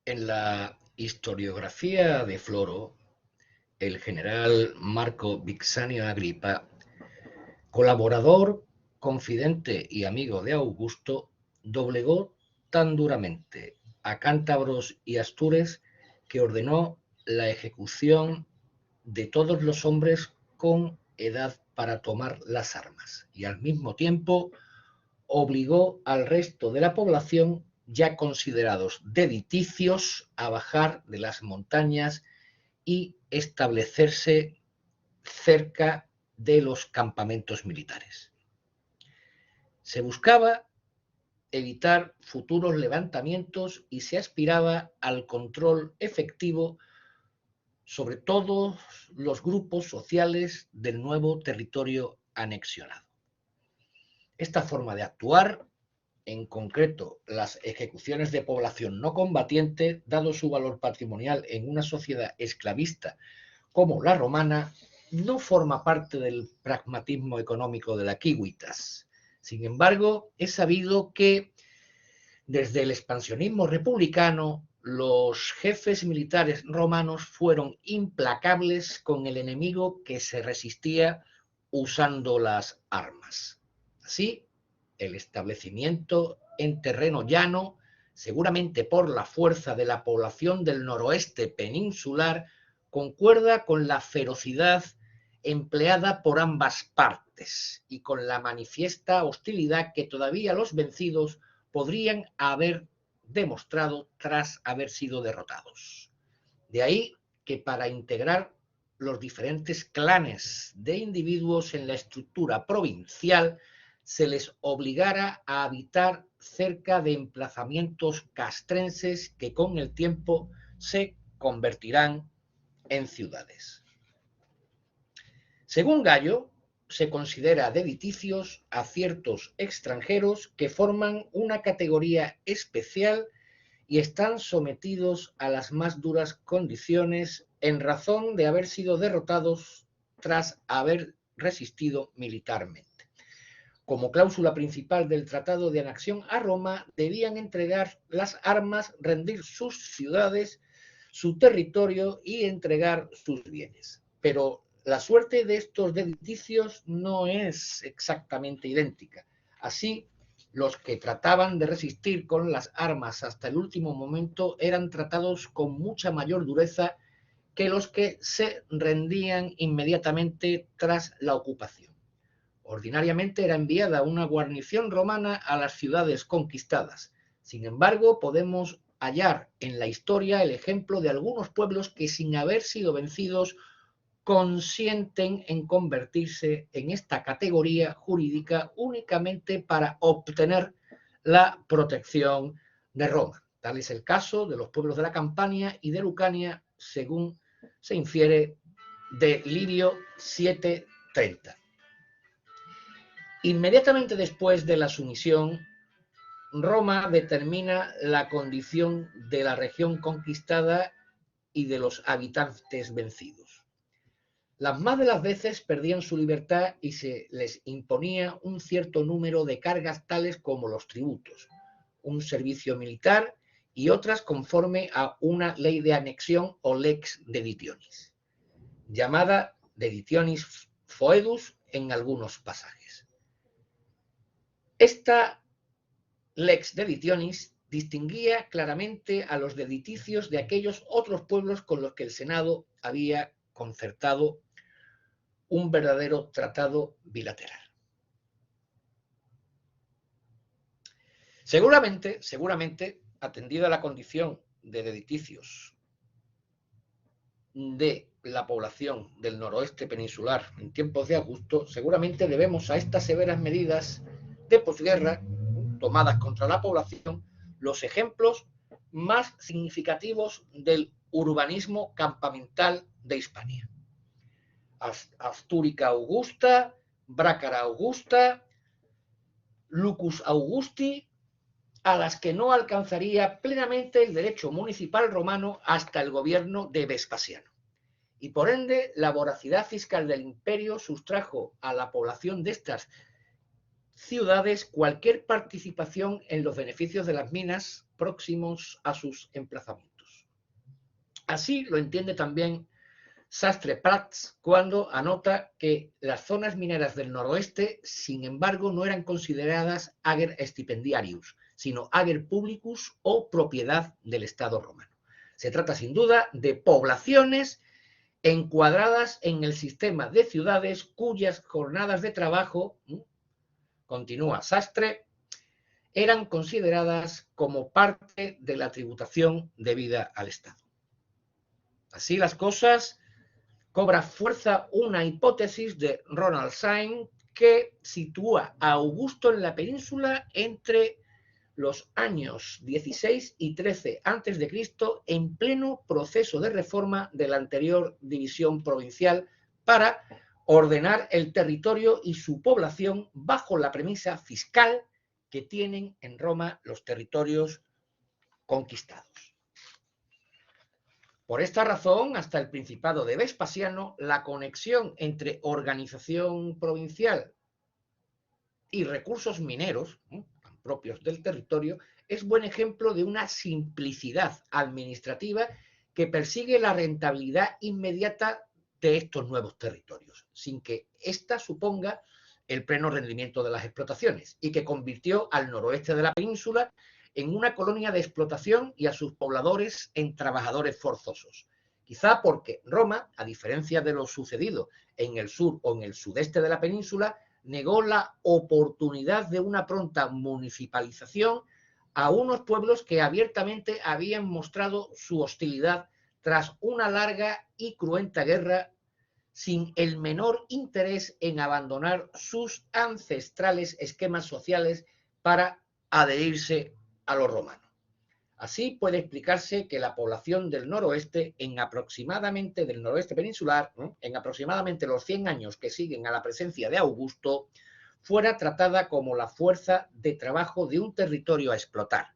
En la historiografía de Floro, el general Marco Vipsanio Agripa, colaborador, confidente y amigo de Augusto, doblegó tan duramente a cántabros y astures que ordenó la ejecución de todos los hombres con edad para tomar las armas y al mismo tiempo obligó al resto de la población ya considerados dediticios a bajar de las montañas y establecerse cerca de los campamentos militares. Se buscaba evitar futuros levantamientos y se aspiraba al control efectivo sobre todos los grupos sociales del nuevo territorio anexionado. Esta forma de actuar, en concreto las ejecuciones de población no combatiente, dado su valor patrimonial en una sociedad esclavista como la romana, no forma parte del pragmatismo económico de la Civitas. Sin embargo, es sabido que desde el expansionismo republicano, los jefes militares romanos fueron implacables con el enemigo que se resistía usando las armas. Así, el establecimiento en terreno llano, seguramente por la fuerza de la población del noroeste peninsular, concuerda con la ferocidad empleada por ambas partes y con la manifiesta hostilidad que todavía los vencidos podrían haber demostrado tras haber sido derrotados. De ahí que para integrar los diferentes clanes de individuos en la estructura provincial se les obligara a habitar cerca de emplazamientos castrenses que con el tiempo se convertirán en ciudades. Según Gallo, se considera dediticios a ciertos extranjeros que forman una categoría especial y están sometidos a las más duras condiciones en razón de haber sido derrotados tras haber resistido militarmente. Como cláusula principal del Tratado de Anexión a Roma, debían entregar las armas, rendir sus ciudades, su territorio y entregar sus bienes. Pero la suerte de estos dediticios no es exactamente idéntica. Así, los que trataban de resistir con las armas hasta el último momento eran tratados con mucha mayor dureza que los que se rendían inmediatamente tras la ocupación. Ordinariamente era enviada una guarnición romana a las ciudades conquistadas. Sin embargo, podemos hallar en la historia el ejemplo de algunos pueblos que, sin haber sido vencidos, consienten en convertirse en esta categoría jurídica únicamente para obtener la protección de Roma. Tal es el caso de los pueblos de la Campania y de Lucania, según se infiere de Livio 7:30. Inmediatamente después de la sumisión, Roma determina la condición de la región conquistada y de los habitantes vencidos. Las más de las veces perdían su libertad y se les imponía un cierto número de cargas tales como los tributos, un servicio militar y otras conforme a una ley de anexión o lex deditionis, llamada deditionis foedus en algunos pasajes. Esta lex deditionis distinguía claramente a los dediticios de aquellos otros pueblos con los que el Senado había concertado un verdadero tratado bilateral. Seguramente, atendida la condición de dediticios de la población del noroeste peninsular en tiempos de Augusto, seguramente debemos a estas severas medidas de posguerra tomadas contra la población los ejemplos más significativos del urbanismo campamental de Hispania. Astúrica Augusta, Brácara Augusta, Lucus Augusti, a las que no alcanzaría plenamente el derecho municipal romano hasta el gobierno de Vespasiano. Y por ende, la voracidad fiscal del imperio sustrajo a la población de estas ciudades cualquier participación en los beneficios de las minas próximos a sus emplazamientos. Así lo entiende también Sastre-Prats cuando anota que las zonas mineras del noroeste, sin embargo, no eran consideradas ager stipendiarius, sino ager publicus o propiedad del Estado romano. Se trata sin duda de poblaciones encuadradas en el sistema de ciudades cuyas jornadas de trabajo, continúa Sastre, eran consideradas como parte de la tributación debida al Estado. Así las cosas, cobra fuerza una hipótesis de Ronald Syme que sitúa a Augusto en la península entre los años 16 y 13 a.C. en pleno proceso de reforma de la anterior división provincial para ordenar el territorio y su población bajo la premisa fiscal que tienen en Roma los territorios conquistados. Por esta razón, hasta el Principado de Vespasiano, la conexión entre organización provincial y recursos mineros, propios del territorio, es buen ejemplo de una simplicidad administrativa que persigue la rentabilidad inmediata de estos nuevos territorios, sin que ésta suponga el pleno rendimiento de las explotaciones, y que convirtió al noroeste de la península en una colonia de explotación y a sus pobladores en trabajadores forzosos. Quizá porque Roma, a diferencia de lo sucedido en el sur o en el sudeste de la península, negó la oportunidad de una pronta municipalización a unos pueblos que abiertamente habían mostrado su hostilidad tras una larga y cruenta guerra, sin el menor interés en abandonar sus ancestrales esquemas sociales para adherirse a los romanos. Así puede explicarse que la población del noroeste, del noroeste peninsular, en aproximadamente los 100 años que siguen a la presencia de Augusto, fuera tratada como la fuerza de trabajo de un territorio a explotar.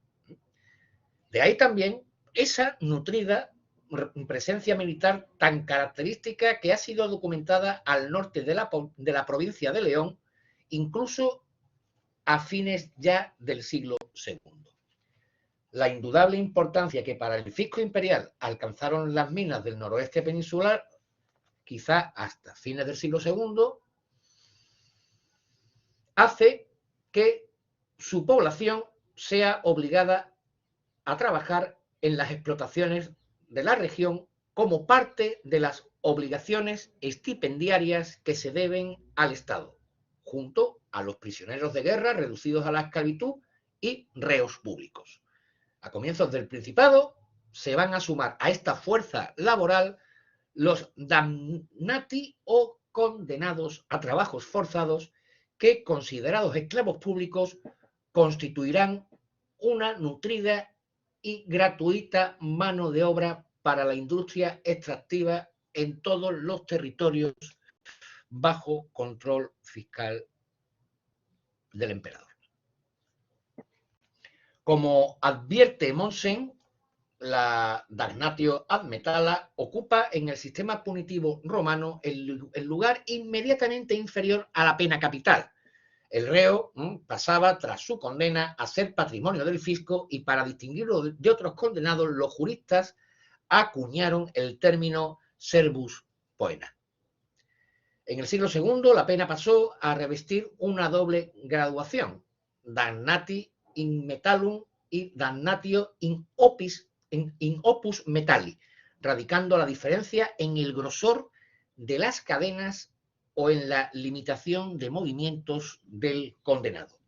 De ahí también esa nutrida presencia militar tan característica que ha sido documentada al norte de la provincia de León, incluso a fines ya del siglo II. La indudable importancia que para el fisco imperial alcanzaron las minas del noroeste peninsular, quizá hasta fines del siglo II, hace que su población sea obligada a trabajar en las explotaciones de la región como parte de las obligaciones estipendiarias que se deben al Estado, junto a los prisioneros de guerra reducidos a la esclavitud y reos públicos. A comienzos del Principado se van a sumar a esta fuerza laboral los damnati o condenados a trabajos forzados que, considerados esclavos públicos, constituirán una nutrida y gratuita mano de obra para la industria extractiva en todos los territorios bajo control fiscal del emperador. Como advierte Mommsen, la damnatio ad metallo ocupa en el sistema punitivo romano el lugar inmediatamente inferior a la pena capital. El reo pasaba tras su condena a ser patrimonio del fisco y para distinguirlo de otros condenados, los juristas acuñaron el término servus poena. En el siglo II la pena pasó a revestir una doble graduación, damnati in metallum y damnatio in opus metalli, radicando la diferencia en el grosor de las cadenas o en la limitación de movimientos del condenado.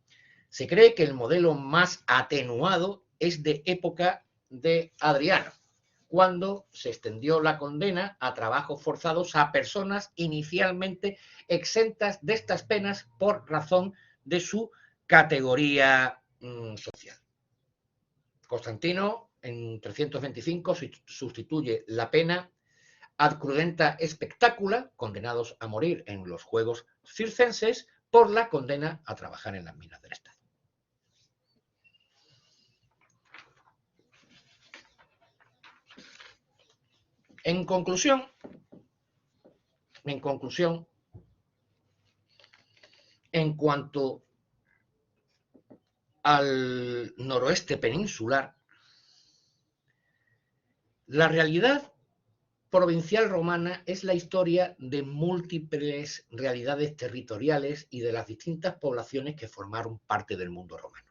Se cree que el modelo más atenuado es de época de Adriano, cuando se extendió la condena a trabajos forzados a personas inicialmente exentas de estas penas por razón de su categoría social. Constantino, en 325, sustituye la pena ad crudenta spectacula, condenados a morir en los Juegos Circenses, por la condena a trabajar en las minas del Estado. En conclusión, en cuanto al noroeste peninsular, la realidad provincial romana es la historia de múltiples realidades territoriales y de las distintas poblaciones que formaron parte del mundo romano.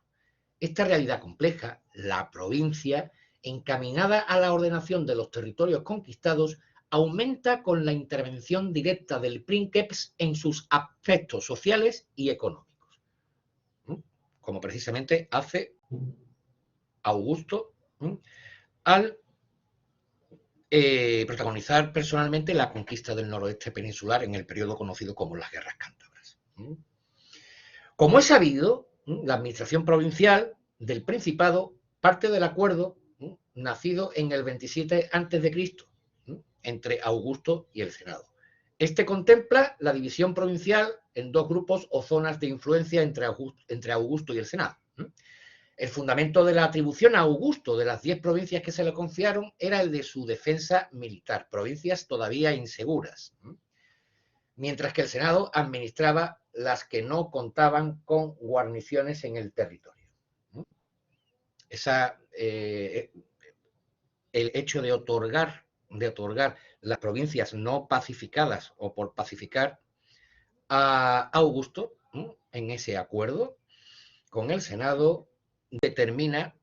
Esta realidad compleja, la provincia, encaminada a la ordenación de los territorios conquistados, aumenta con la intervención directa del princeps en sus aspectos sociales y económicos, como precisamente hace Augusto al protagonizar personalmente la conquista del noroeste peninsular en el periodo conocido como las Guerras Cántabras. Como es sabido, la administración provincial del Principado parte del acuerdo nacido en el 27 a.C. entre Augusto y el Senado. Este contempla la división provincial en dos grupos o zonas de influencia entre Augusto y el Senado. El fundamento de la atribución a Augusto de las 10 provincias que se le confiaron era el de su defensa militar, provincias todavía inseguras, mientras que el Senado administraba las que no contaban con guarniciones en el territorio. El hecho de otorgar las provincias no pacificadas o por pacificar a Augusto en ese acuerdo con el Senado determina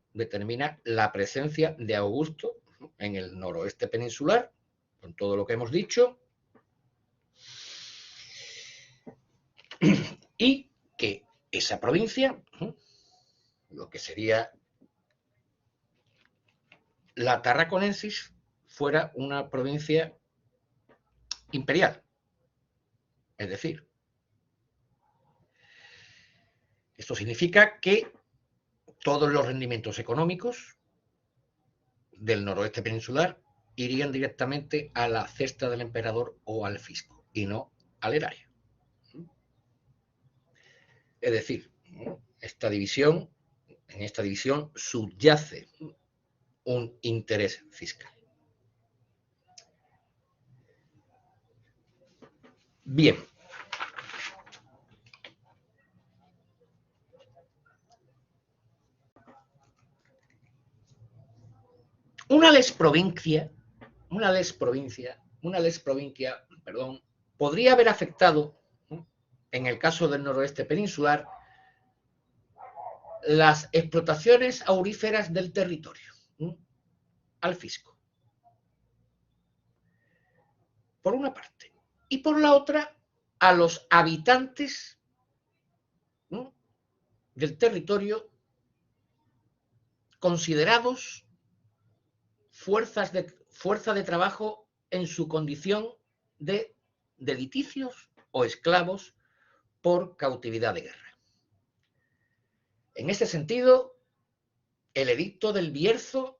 la presencia de Augusto en el noroeste peninsular, con todo lo que hemos dicho, y que esa provincia, lo que sería la Tarraconensis, fuera una provincia imperial. Es decir, esto significa que todos los rendimientos económicos del noroeste peninsular irían directamente a la cesta del emperador o al fisco, y no al erario. Es decir, en esta división subyace un interés fiscal. Bien. Una les provincia, podría haber afectado, en el caso del noroeste peninsular, las explotaciones auríferas del territorio, al fisco, por una parte, y por la otra, a los habitantes del territorio considerados fuerza de trabajo en su condición de liticios o esclavos por cautividad de guerra. En este sentido, el edicto del Bierzo,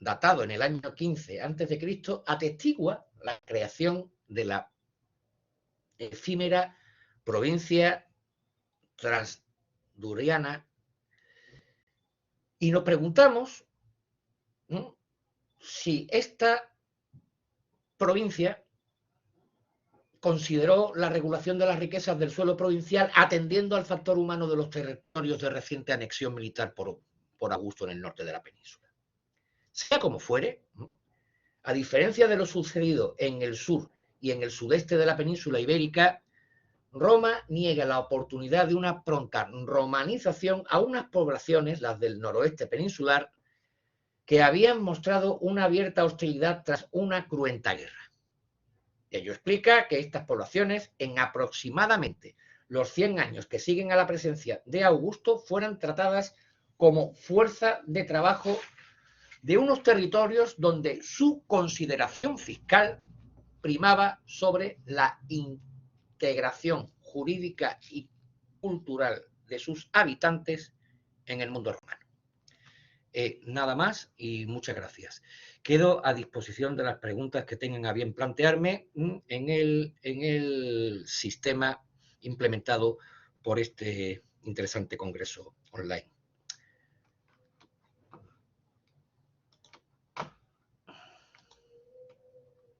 datado en el año 15 a.C., atestigua la creación de la efímera provincia transduriana, y nos preguntamos si esta provincia consideró la regulación de las riquezas del suelo provincial atendiendo al factor humano de los territorios de reciente anexión militar por Augusto en el norte de la península. Sea como fuere, a diferencia de lo sucedido en el sur y en el sudeste de la península ibérica, Roma niega la oportunidad de una pronta romanización a unas poblaciones, las del noroeste peninsular, que habían mostrado una abierta hostilidad tras una cruenta guerra. Ello explica que estas poblaciones, en aproximadamente los 100 años que siguen a la presencia de Augusto, fueran tratadas como fuerza de trabajo de unos territorios donde su consideración fiscal primaba sobre la integración jurídica y cultural de sus habitantes en el mundo romano. Nada más y muchas gracias. Quedo a disposición de las preguntas que tengan a bien plantearme en el sistema implementado por este interesante congreso online.